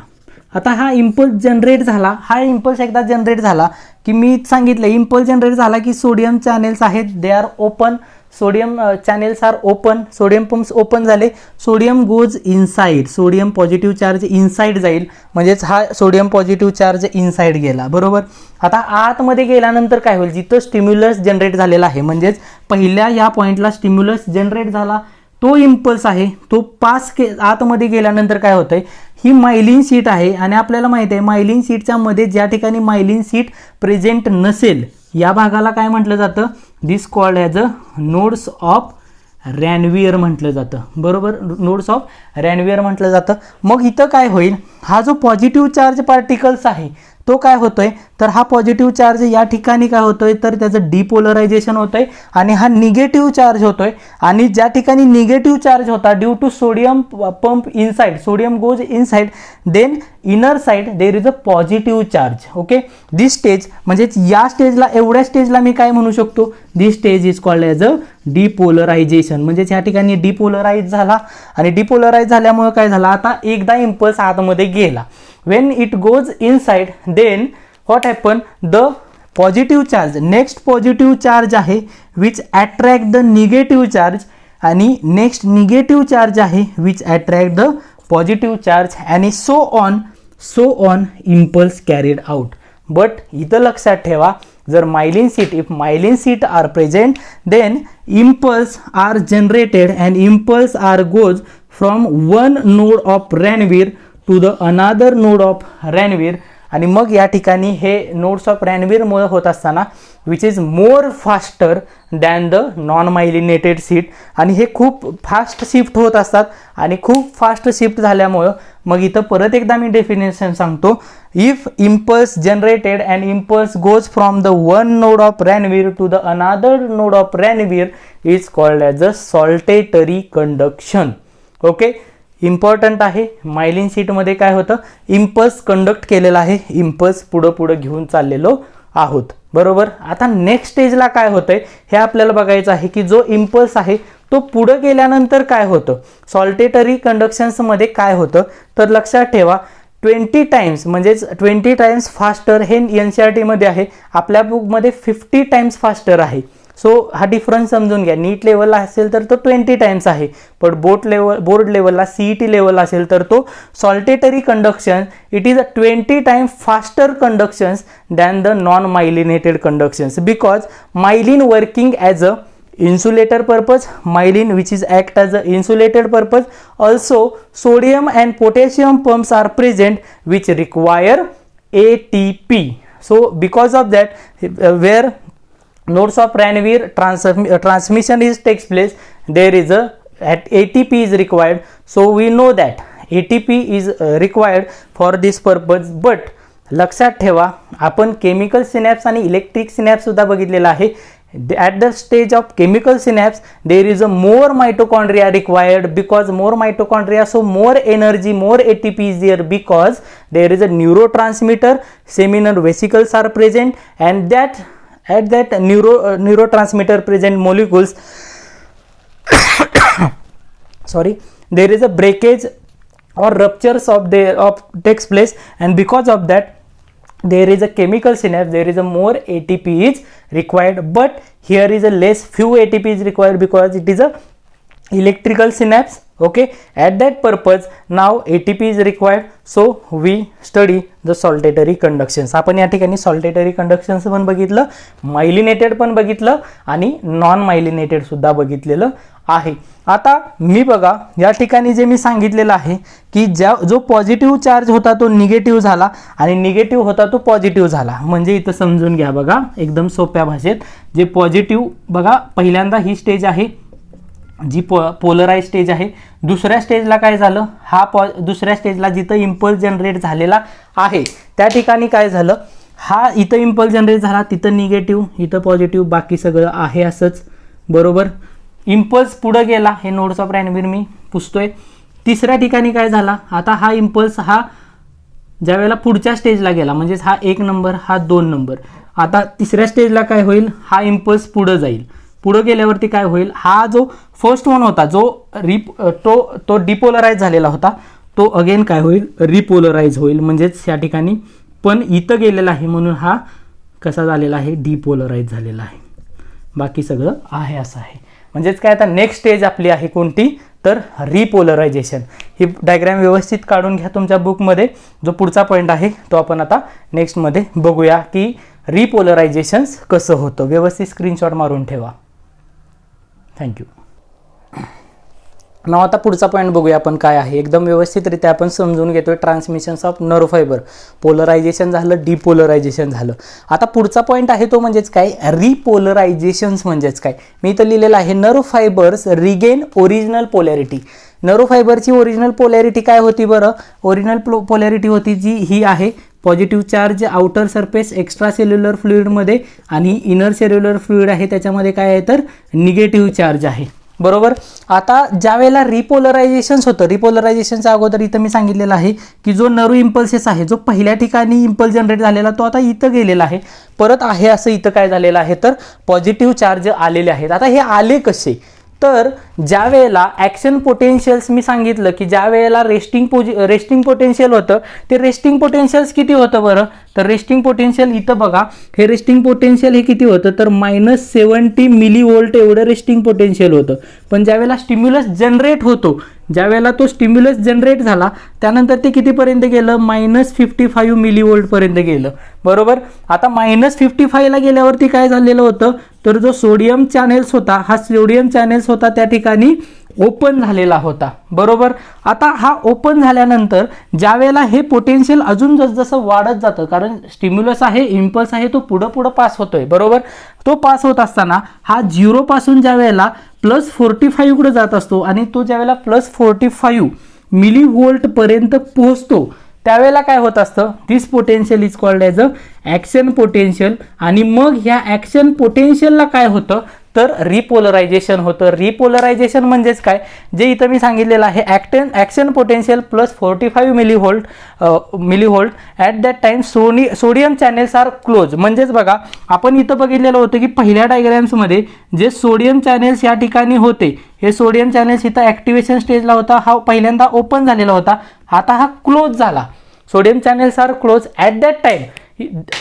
आता हा इम्पल्स जनरेट झाला, हा इम्पल्स एकदा जनरेट झाला की मी सांगितलं इम्पल्स जनरेट झाला की सोडियम चॅनेल्स आहेत they are open. Sodium channels are open, sodium pumps open झाले, sodium goes inside, sodium positive charge inside जाईल, म्हणजेच हा सोडियम पॉझिटिव्ह चार्ज इनसाइड गेला, बरोबर. आता आतमध्ये गेल्यानंतर काय होईल, जिथं स्टिम्युलस जनरेट झालेला आहे, म्हणजेच पहिल्या या पॉईंटला स्टिम्युलस जनरेट झाला, तो इम्पल्स आहे, तो आतमध्ये गेल्यानंतर काय होतंय, ही मायलिन शीट आहे आणि आपल्याला माहिती आहे मायलिन शीटच्या मध्ये ज्या ठिकाणी मायलिन शीट प्रेझेंट नसेल या भागाला काय म्हटलं जातं, this called as a nodes of Ranvier म्हटलं जातं, बरोबर. नोड्स ऑफ रॅनवियर म्हटलं जातं. मग इथं काय होईल, हा जो पॉझिटिव्ह चार्ज पार्टिकल्स आहे तो काय होतोय, तर हा पॉझिटिव्ह चार्ज या ठिकाणी काय होतोय, तर त्याचं डिपोलरायझेशन होतंय आणि हा निगेटिव्ह चार्ज होतोय. आणि ज्या ठिकाणी निगेटिव्ह चार्ज होता due to sodium pump inside, sodium goes inside, then inner side there is a positive charge. Okay, this stage म्हणजे या स्टेजला, एवढ्या स्टेजला मी काय म्हणू शकतो, this stage is called as a depolarization. म्हणजे या ठिकाणी डिपोलराइज झाला आणि डिपोलराइज झाल्यामुळे काय झालं, आता एकदा इम्पल्स आतमध्ये गेला, when it goes inside then what happen, the positive charge, next positive charge आहे which attract the negative charge आणि next negative charge आहे which attract the positive charge आणि so on impulse carried out. but इथं लक्षात ठेवा, जर myelin seat, if myelin sheet are present then impulse are generated and impulse are goes from one node of Ranvier to the another node of Ranvier. आणि मग या ठिकाणी हे nodes of रॅनवियरमुळे होत असताना which is more faster than the non myelinated seat, आणि हे खूप फास्ट शिफ्ट होत असतात आणि खूप फास्ट शिफ्ट झाल्यामुळं मग इथं परत एकदा मी डेफिनेशन सांगतो, if impulse generated and impulse goes from the one node of Ranvier to the another node of Ranvier is called as a saltatory conduction. Okay, important आहे. मायलिन शीटमध्ये काय होतं, इम्पल्स कंडक्ट केलेला आहे, इम्पल्स पुढं घेऊन चाललेलो आहोत, बरोबर. आता नेक्स्ट स्टेजला काय होतंय हे आपल्याला बघायचं आहे, की जो इम्पल्स आहे तो पुढं गेल्यानंतर काय होतं, सॉल्टेटरी कंडक्शन्समध्ये काय होतं, तर लक्षात ठेवा 20 टाइम्स म्हणजेच 20 टाइम्स फास्टर हे NCERT मध्ये आहे, आपल्या बुकमध्ये 50 टाइम्स फास्टर आहे. सो हा डिफरन्स समजून घ्या. नीट लेवलला असेल तर तो 20 टाइम्स आहे, पण बोर्ड लेवलला CET लेवल असेल तर तो saltatory conduction it is a 20 time faster conductions than the non myelinated conductions, because myelin working as a insulator purpose, myelin which is act as a insulated purpose, also sodium and potassium pumps are present which require ATP. So because of that where nodes of Ranvier transmission is takes place, there is a ATP is required. So we know that ATP is required for this purpose. But लक्षात ठेवा, आपण chemical synapse आणि electric synapse सुद्धा बघितलेला आहे. At the stage of chemical synapse there is a more mitochondria required, because more mitochondria, so more energy, more ATP is there, because there is a neurotransmitter, seminal vesicles are present, and at that neurotransmitter present molecules sorry, there is a breakage or ruptures of takes place, and because of that there is a chemical synapse, there is a more ATP is required, but here is a less few ATP is required because it is a electrical synapse. Okay, at that purpose now ATP is required, so we study the solitary conductions. आपण या ठिकाणी solitary conductions पण बघितलं, myelinated पण बघितलं आणि non myelinated सुद्धा बघितलेलं आहे. आता मी बघा या ठिकाणी जे मी सांगितलेलं आहे की जो पॉझिटिव्ह चार्ज होता तो निगेटिव्ह झाला आणि निगेटिव्ह होता तो पॉझिटिव्ह झाला. म्हणजे इथं समजून घ्या बघा एकदम सोप्या भाषेत, जे पॉझिटिव्ह बघा पहिल्यांदा ही स्टेज आहे जी पोलराइज स्टेज आहे. दुसऱ्या स्टेजला काय झालं, दुसऱ्या स्टेजला जिथं इम्पल्स जनरेट झालेला आहे त्या ठिकाणी काय झालं, हा इथं इम्पल्स जनरेट झाला, तिथं निगेटिव्ह, इथं पॉझिटिव्ह, बाकी सगळं आहे असंच, बरोबर. इम्पल्स पुढं गेला, हे नोड्स ऑफ रॅनवियर मी पुसतोय. तिसऱ्या ठिकाणी काय झाला, आता हा इम्पल्स हा ज्या वेळेला पुढच्या स्टेजला गेला, म्हणजेच हा 1 नंबर हा 2 नंबर, आता तिसऱ्या स्टेजला काय होईल, हा इम्पल्स पुढं जाईल. पुढं गेल्यावरती काय होईल, हा जो फर्स्ट वन होता जो तो डिपोलराइज झालेला होता तो अगेन काय होईल, रिपोलराइज होईल. म्हणजेच या ठिकाणी पण इथं गेलेला आहे म्हणून हा कसा झालेला आहे, डिपोलराइज झालेला आहे. बाकी सगळं आहे असं आहे. म्हणजेच काय आता नेक्स्ट स्टेज आपली आहे कोणती तर रिपोलरायझेशन. ही डायग्राम व्यवस्थित काढून घ्या तुमच्या बुकमध्ये. जो पुढचा पॉईंट आहे तो आपण आता नेक्स्टमध्ये बघूया की रिपोलरायझेशन कसं होतं. व्यवस्थित स्क्रीनशॉट मारून ठेवा. थँक्यू. नाव आता पुढचा पॉईंट बघूया आपण काय आहे. एकदम व्यवस्थितरित्या आपण समजून घेतोय. Transmissions of nerve fibre, polarisation झालं, डिपोलरायझेशन झालं. आता पुढचा पॉईंट आहे तो म्हणजेच काय रिपोलरायझेशन्स म्हणजेच काय. मी इथं लिहिलेलं आहे nerve fibres regain original polarity. Nerve फायबरची ओरिजिनल पोलॅरिटी काय होती बरं. ओरिजिनल पोलॅरिटी होती जी ही आहे positive charge outer surface extra cellular फ्लुइडमध्ये आणि इनर सेल्युलर फ्लुइड आहे त्याच्यामध्ये काय आहे तर निगेटिव्ह चार्ज आहे. बरोबर. आता ज्या वेळेला रिपोलरायझेशन्स होतं, रिपोलरायझेशनच्या अगोदर इथं मी सांगितलेलं आहे की जो नर्व इम्पल्सेस आहे जो पहिल्या ठिकाणी इम्पल्स जनरेट झालेला तो आता इथं गेलेला आहे, परत आहे असं इथं काय झालेलं आहे तर पॉझिटिव्ह चार्ज आलेले आहेत. आता हे आले कसे तर ज्या वेळेला ॲक्शन पोटेन्शियल्स मी सांगितलं की ज्या वेळेला रेस्टिंग पोटेन्शियल होतं ते रेस्टिंग पोटेन्शियल्स किती होतं बरं तर रेस्टिंग पोटेन्शियल इथं बघा हे रेस्टिंग पोटेन्शियल हे किती होतं तर -70 मिलीव्होल्ट एवढं रेस्टिंग पोटेन्शियल होतं. पण ज्यावेळेला स्टिम्युलस जनरेट होतो, ज्यावेळेला तो स्टिम्युलस जनरेट झाला त्यानंतर ते कितीपर्यंत गेलं -55 मिलीव्होल्टपर्यंत गेलं. बरोबर. आता -55ला गेल्यावरती काय झालेलं होतं तर जो सोडियम चॅनेल्स होता हा सोडियम चॅनेल्स होता त्या ठिकाणी ओपन झालेला होता. बरोबर. आता हा ओपन झाल्यानंतर ज्या वेळेला हे पोटेन्शियल अजून जसजसं वाढत जातं कारण स्टिम्युलस आहे इम्पल्स आहे तो पुढं पास होतोय. बरोबर. तो पास होत असताना हा 0 पासून ज्या वेळेला +45 कडे जात असतो आणि तो ज्या वेळेला +45 मिलीव्होल्ट पर्यंत पोहोचतो त्यावेळेला काय होत असतं this potential is called as a action potential. आणि मग ह्या ॲक्शन पोटेन्शियलला काय होतं तर रिपोलरायझेशन होतं. रिपोलरायझेशन म्हणजेच काय जे इथं मी सांगितलेलं आहे action potential +45 millivolt at that time sodium channels are close. म्हणजेच बघा आपण इथं बघितलेलं होतं की पहिल्या डायग्राम्समध्ये जे सोडियम चॅनेल्स या ठिकाणी होते हे सोडियम चॅनेल्स इथं ॲक्टिवेशन स्टेजला होता, हा पहिल्यांदा ओपन झालेला होता, आता हा क्लोज झाला. Sodium channels are close at that time.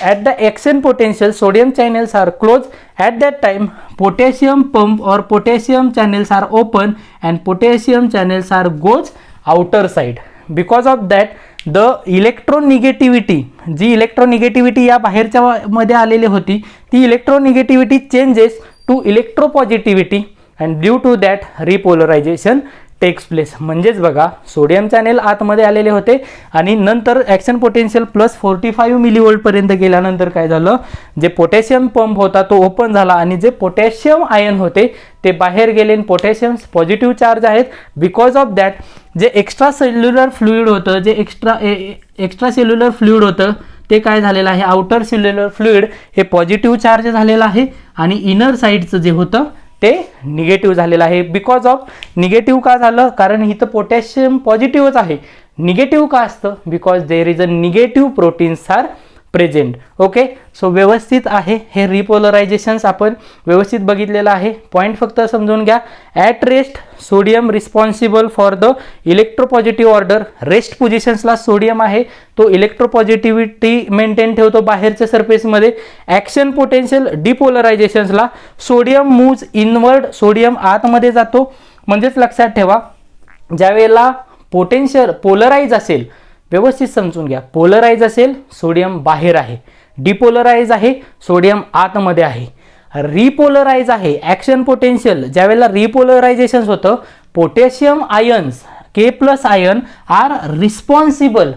At the action potential sodium channels are closed. At that time potassium pump or potassium channels are open and potassium channels are goes outer side. Because of that the electronegativity जी electronegativity या बाहेरच्या मध्ये आलेली होती ती electronegativity changes to electropositivity and due to that repolarization takes place. म्हणजेच बघा sodium channel आतमध्ये आलेले होते आणि नंतर ॲक्शन पोटेन्शियल +45 मिलीव्होल्टपर्यंत गेल्यानंतर काय झालं जे पोटॅशियम पंप होता तो ओपन झाला आणि जे पोटॅशियम आयन होते ते बाहेर गेले. पोटॅशियम पॉझिटिव्ह चार्ज आहेत. बिकॉज ऑफ दॅट जे एक्स्ट्रा सेल्युलर फ्लुइड होतं जे एक्स्ट्रा सेल्युलर फ्लुइड होतं ते काय झालेलं आहे आउटर सेल्युलर फ्लुइड हे पॉझिटिव्ह चार्ज झालेलं आहे आणि इनर साईडचं जे होतं ते निगेटिव्ह झालेलं आहे. बिकॉज ऑफ निगेटिव्ह का झालं कारण इथं पोटॅशियम पॉझिटिव्हच आहे. निगेटिव्ह का असतं because there is a negative proteins are present. Okay. So व्यवस्थित आहे हे रिपोलरायझेशन्स आपण व्यवस्थित बघितलेलं आहे. पॉईंट फक्त समजून घ्या. At rest sodium responsible for the electropositive order. Rest पोझिशन्सला सोडियम आहे तो इलेक्ट्रोपॉझिटिव्हिटी मेंटेन ठेवतो बाहेरच्या सरफेसमध्ये. ॲक्शन पोटेन्शियल डिपोलरायझेशन्सला सोडियम मूव्ज इनवर्ड, सोडियम आतमध्ये जातो. म्हणजेच लक्षात ठेवा ज्या वेळेला पोटेन्शियल पोलराइज असेल व्यवस्थित समजून घ्या पोलराइज असेल सोडियम बाहेर आहे, डिपोलराइज आहे सोडियम आतमध्ये आहे. रिपोलराइज आहे ॲक्शन पोटेन्शियल ज्या वेळेला रिपोलरायझेशन होतं potassium ions K+ ion are responsible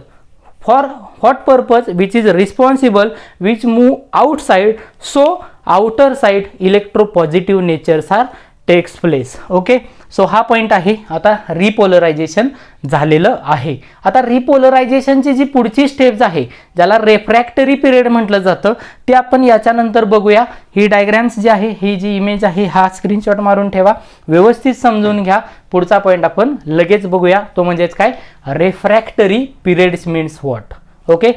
for what purpose which is responsible which move outside. So outer side electropositive natures are takes place. Okay. So हा point आहे. आता रिपोलरायझेशन झालेलं आहे. आता रिपोलरायझेशनची जी पुढची स्टेप्स आहे ज्याला रेफ्रॅक्टरी पिरियड म्हटलं जातं ते आपण याच्यानंतर बघूया. ही डायग्राम्स जी आहे ही जी इमेज आहे हा स्क्रीनशॉट मारून ठेवा. व्यवस्थित समजून घ्या. पुढचा पॉईंट आपण लगेच बघूया तो म्हणजेच काय रेफ्रॅक्टरी पिरियड्स मीन्स व्हॉट. ओके.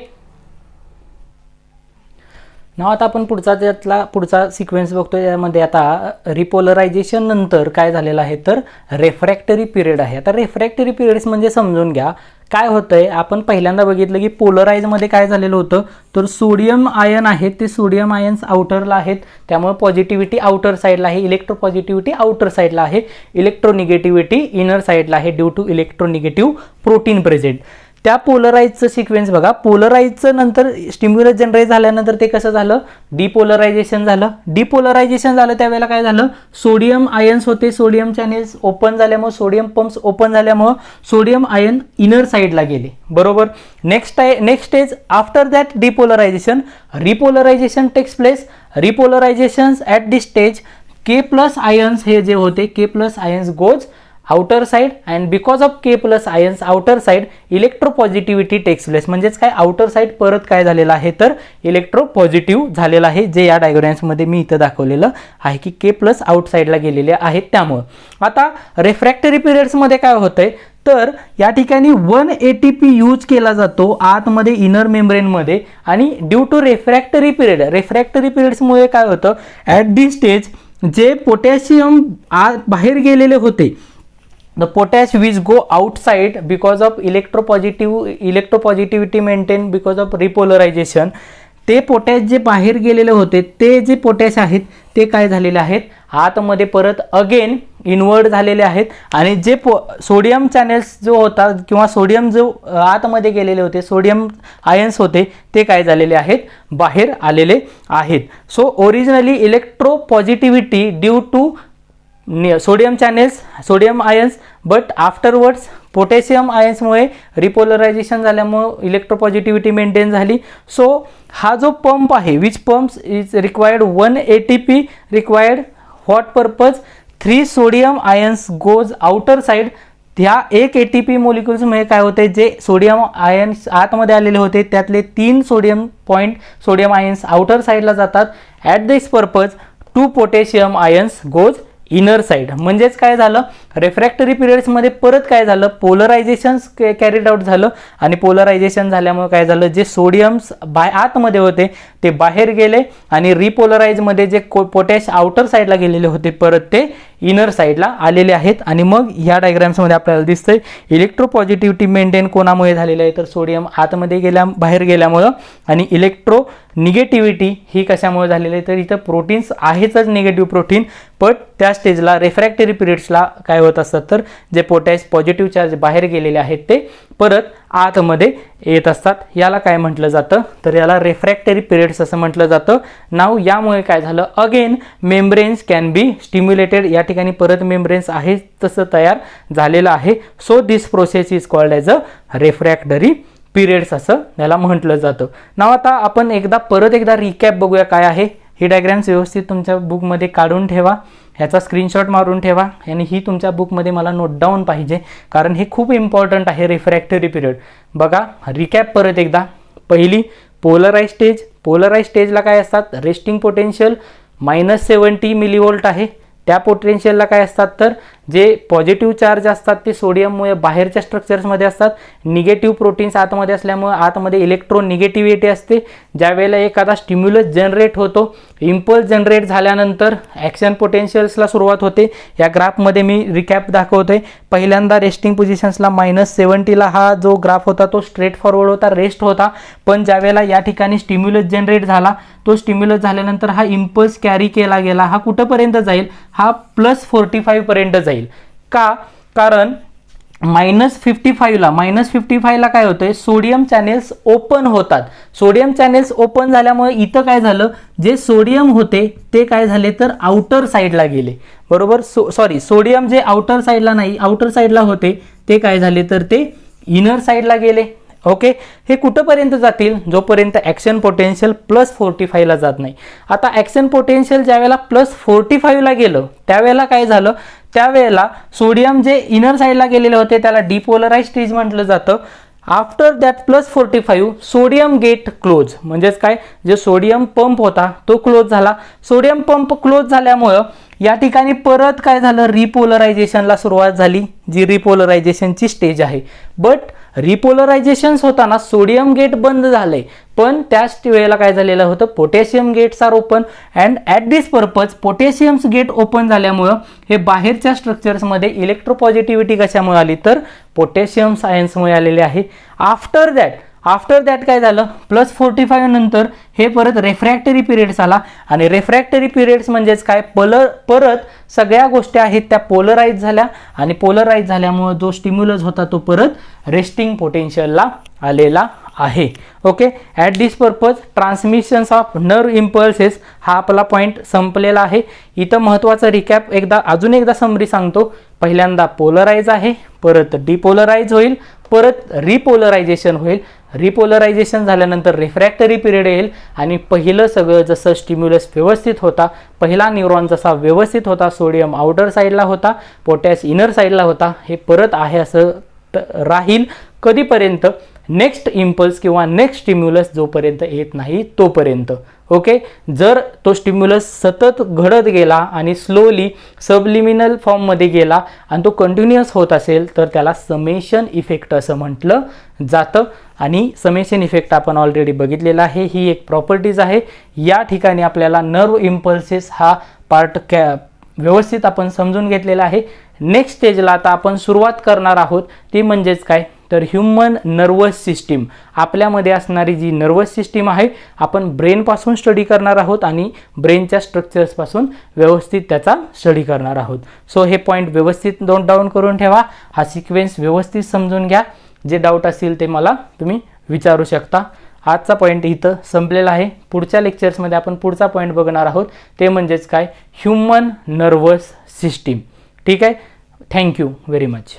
नाव आता आपण पुढचा सिक्वेन्स बघतोय. यामध्ये आता रिपोलरायझेशन नंतर काय झालेलं आहे तर रेफ्रॅक्टरी पिरियड आहे. आता रेफ्रॅक्टरी पिरियड्स म्हणजे समजून घ्या काय होतंय. आपण पहिल्यांदा बघितलं की पोलराइजमध्ये काय झालेलं होतं तर सोडियम आयन आहेत ते सोडियम आयन्स आउटरला आहेत, त्यामुळे पॉझिटिव्हिटी आउटर साईडला आहे, इलेक्ट्रोपॉझिटिव्हिटी आउटर साईडला आहे, इलेक्ट्रोनिगेटिव्हिटी इनर साईडला आहे ड्यू टू इलेक्ट्रोनिगेटिव्ह प्रोटीन प्रेझेंट. त्या पोलराइजचं सिक्वेन्स बघा. पोलराइजचं नंतर स्टिम्युलस जनरेट झाल्यानंतर ते कसं झालं डिपोलरायझेशन झालं. डिपोलरायझेशन झालं त्यावेळेला काय झालं सोडियम आयन्स होते, सोडियम चॅनेल्स ओपन झाल्यामुळे सोडियम पंप्स ओपन झाल्यामुळे सोडियम आयन इनर साईडला गेले. बरोबर. Next stage after that depolarization repolarization takes place. Repolarizations at this stage K plus ions हे जे होते K plus ions goes outer side and because of K plus ions outer side electropositivity takes place. म्हणजेच काय outer side परत काय झालेलं आहे तर इलेक्ट्रोपॉझिटिव्ह झालेलं आहे, जे या डायग्राम्समध्ये मी इथं दाखवलेलं आहे की के प्लस आउट साईडला गेलेले आहेत. त्यामुळं आता रेफ्रॅक्टरी पिरियड्समध्ये काय होतंय तर या ठिकाणी 1 ATP यूज केला जातो आतमध्ये इनर मेम्ब्रेनमध्ये आणि ड्यू टू रेफ्रॅक्टरी पिरियड्समुळे काय होतं ॲट दिस स्टेज जे पोटॅशियम बाहेर गेलेले होते the potash which go outside because of electropositivity maintained because of repolarization, ते पोटॅश जे बाहेर गेलेले होते ते जे पोटॅश आहेत ते काय झालेले आहेत आतमध्ये परत अगेन इनवर्ड झालेले आहेत आणि जे सोडियम चॅनेल्स जो होता किंवा सोडियम जो आतमध्ये गेलेले होते सोडियम आयन्स होते ते काय झालेले आहेत बाहेर आलेले आहेत. So originally electropositivity due to sodium channels sodium ions but afterwards potassium आयन्समुळे रिपोलरायझेशन झाल्यामुळे इलेक्ट्रोपॉझिटिव्हिटी मेंटेन झाली. सो हा जो पंप आहे which pumps is required 1 ATP required what purpose 3 sodium ions goes outer side. ह्या 1 ATP मोलिक्युल्समुळे काय होते जे सोडियम आयन्स आतमध्ये आलेले होते त्यातले 3 सोडियम आयन्स आउटर साईडला जातात. At this purpose 2 potassium ions goes inner side. म्हणजेच काय झालं रेफ्रॅक्टरी पिरियड्समध्ये परत काय झालं पोलरायझेशन कॅरीड आउट झालं आणि पोलरायझेशन झाल्यामुळे काय झालं जे सोडियम्स आतमध्ये होते ते बाहेर गेले आणि रिपोलराइजमध्ये जे पोटॅश आउटर साईडला गेलेले होते परत ते इनर साईडला आलेले आहेत. आणि मग ह्या डायग्राम्समध्ये आपल्याला दिसतंय इलेक्ट्रोपॉझिटिव्हिटी मेंटेन कोणामुळे झालेलं आहे तर सोडियम आतमध्ये बाहेर गेल्यामुळं आणि इलेक्ट्रो निगेटिव्हिटी ही कशामुळे झालेली आहे तर इथं प्रोटीन्स आहेतच निगेटिव्ह प्रोटीन बट त्या स्टेजला रेफ्रॅक्टरी पिरियड्सला काय होत असतात तर जे पोटॅश पॉझिटिव्ह चार्ज बाहेर गेलेले आहेत ते परत आतमध्ये येत असतात. याला काय म्हटलं जातं तर याला रेफ्रॅक्टरी पिरियड्स असं म्हटलं जातं. नाव यामुळे काय झालं again membranes can be stimulated. या ठिकाणी परत मेम्ब्रेन्स आहे तसं तयार झालेलं आहे. So this process is called as a refractory periods असं याला म्हटलं जातं. नाव आता आपण परत एकदा रिकॅप बघूया काय आहे. ही डायग्राम्स व्यवस्थित तुमच्या बुकमध्ये काढून ठेवा, ह्याचा स्क्रीनशॉट मारून ठेवा आणि ही तुमच्या बुकमध्ये मला नोट डाऊन पाहिजे कारण हे खूप इम्पॉर्टंट आहे रेफ्रॅक्टरी पिरियड. बघा रिकॅप परत एकदा. पहिली पोलराइज स्टेज. पोलराइज स्टेजला काय असतात रेस्टिंग पोटेन्शियल -70 मिलीव्होल्ट आहे. त्या पोटेन्शियलला काय असतात तर जे पॉझिटिव्ह चार्ज असतात ते सोडियममुळे बाहेरच्या स्ट्रक्चर्समध्ये असतात. निगेटिव्ह प्रोटीन्स आतमध्ये असल्यामुळे आतमध्ये इलेक्ट्रोनिगेटिव्हिटी असते. ज्या वेळेला एखादा स्टिम्युलस जनरेट होतो इम्पल्स जनरेट झाल्यानंतर ॲक्शन पोटेन्शियल्सला सुरुवात होते. या ग्राफमध्ये मी रिकॅप दाखवतोय. पहिल्यांदा रेस्टिंग पोझिशन्सला -70ला हा जो ग्राफ होता तो स्ट्रेट फॉरवर्ड होता रेस्ट होता. पण ज्यावेळेला या ठिकाणी स्टिम्युलस जनरेट झाला तो स्टिम्युलस झाल्यानंतर हा इम्पल्स कॅरी केला गेला. हा कुठंपर्यंत जाईल हा +45 पर्यंत जाईल. का कारण -55ला काय होतंय सोडियम चॅनेल्स ओपन होतात. सोडियम चॅनेल्स ओपन झाल्यामुळे इथं काय झालं जे सोडियम होते ते काय झाले तर आउटर साईडला गेले. बरोबर. सोडियम जे आउटर साईडला नाही आउटर साईडला होते ते काय झाले तर ते इनर साईडला गेले. ओके. हे कुठंपर्यंत जातील जोपर्यंत ॲक्शन पोटेन्शियल +45ला जात नाही. आता ॲक्शन पोटेन्शियल ज्यावेळेला +45ला गेलं त्यावेळेला काय झालं त्यावेळेला सोडियम जे इनर साईडला गेलेले होते त्याला डिपोलराइज स्टेज म्हटलं जातं. After that +45 sodium gate close. म्हणजेच काय जे सोडियम पंप होता तो क्लोज झाला. सोडियम पंप क्लोज झाल्यामुळं या ठिकाणी परत काय झालं रिपोलरायझेशनला सुरुवात झाली जी रिपोलरायझेशनची स्टेज आहे. बट रिपोलरायझेशन होताना सोडियम गेट बंद झालंय, पण त्याच वेळेला काय झालेलं होतं, potassium gates are open and at this purpose potassiums gate open झाल्यामुळं हे बाहेरच्या स्ट्रक्चर्समध्ये इलेक्ट्रोपॉझिटिव्हिटी कशामुळे आली, तर पोटॅशियम आयन्समुळे आलेले आहे. आफ्टर दॅट काय झालं, +45 नंतर हे परत रेफ्रॅक्टरी पिरियड्स आला आणि रेफ्रॅक्टरी पिरियड्स म्हणजेच काय, परत सगळ्या गोष्टी आहेत त्या पोलराइज झाल्या आणि पोलराइज झाल्यामुळे जो स्टिम्युलस होता तो परत रेस्टिंग पोटेन्शियलला आलेला आहे. Okay, at this purpose transmissions of nerve impulses हा आपला पॉईंट संपलेला आहे. इथं महत्त्वाचं रिकॅप अजून एकदा समरी सांगतो. पहिल्यांदा पोलराइज आहे, परत डिपोलराइज होईल, परत रिपोलरायझेशन होईल. रिपोलरायझेशन झाल्यानंतर रिफ्रॅक्टरी पिरियड येईल आणि पहिलं सगळं जसं स्टिम्युलस व्यवस्थित होता, पहिला न्यूरॉन जसा व्यवस्थित होता, सोडियम आउटर साईडला होता, पोटॅश इनर साईडला होता, हे परत आहे असं राहील कधीपर्यंत, नेक्स्ट इम्पल्स किंवा नेक्स्ट स्टिम्युलस जोपर्यंत येत नाही तोपर्यंत. ओके, जर तो स्टिम्युलस सतत घडत गेला आणि स्लोली सबलिमिनल फॉर्ममध्ये गेला आणि तो कंटिन्युअस होत असेल तर त्याला समेशन इफेक्ट असं म्हटलं जातं. आणि समेशन इफेक्ट आपण ऑलरेडी बघितलेला आहे, ही एक प्रॉपर्टीज आहे. या ठिकाणी आपल्याला नर्व इम्पल्सेस हा पार्ट व्यवस्थित आपण समजून घेतलेला आहे. नेक्स्ट स्टेजला आता आपण सुरुवात करणार आहोत, ती म्हणजेच काय, तर ह्युमन नर्वस सिस्टीम. आपल्यामध्ये असणारी जी नर्वस सिस्टीम आहे आपण ब्रेनपासून स्टडी करणार आहोत आणि ब्रेनच्या स्ट्रक्चर्सपासून व्यवस्थित त्याचा स्टडी करणार आहोत. सो हे पॉईंट व्यवस्थित नोट डाऊन करून ठेवा, हा सिक्वेन्स व्यवस्थित समजून घ्या. जे डाऊट असतील ते मला तुम्ही विचारू शकता. आजचा पॉईंट इथं संपलेला आहे. पुढच्या लेक्चर्समध्ये आपण पुढचा पॉईंट बघणार आहोत, ते म्हणजेच काय, ह्युमन नर्वस सिस्टीम. ठीक आहे, थँक्यू व्हेरी मच.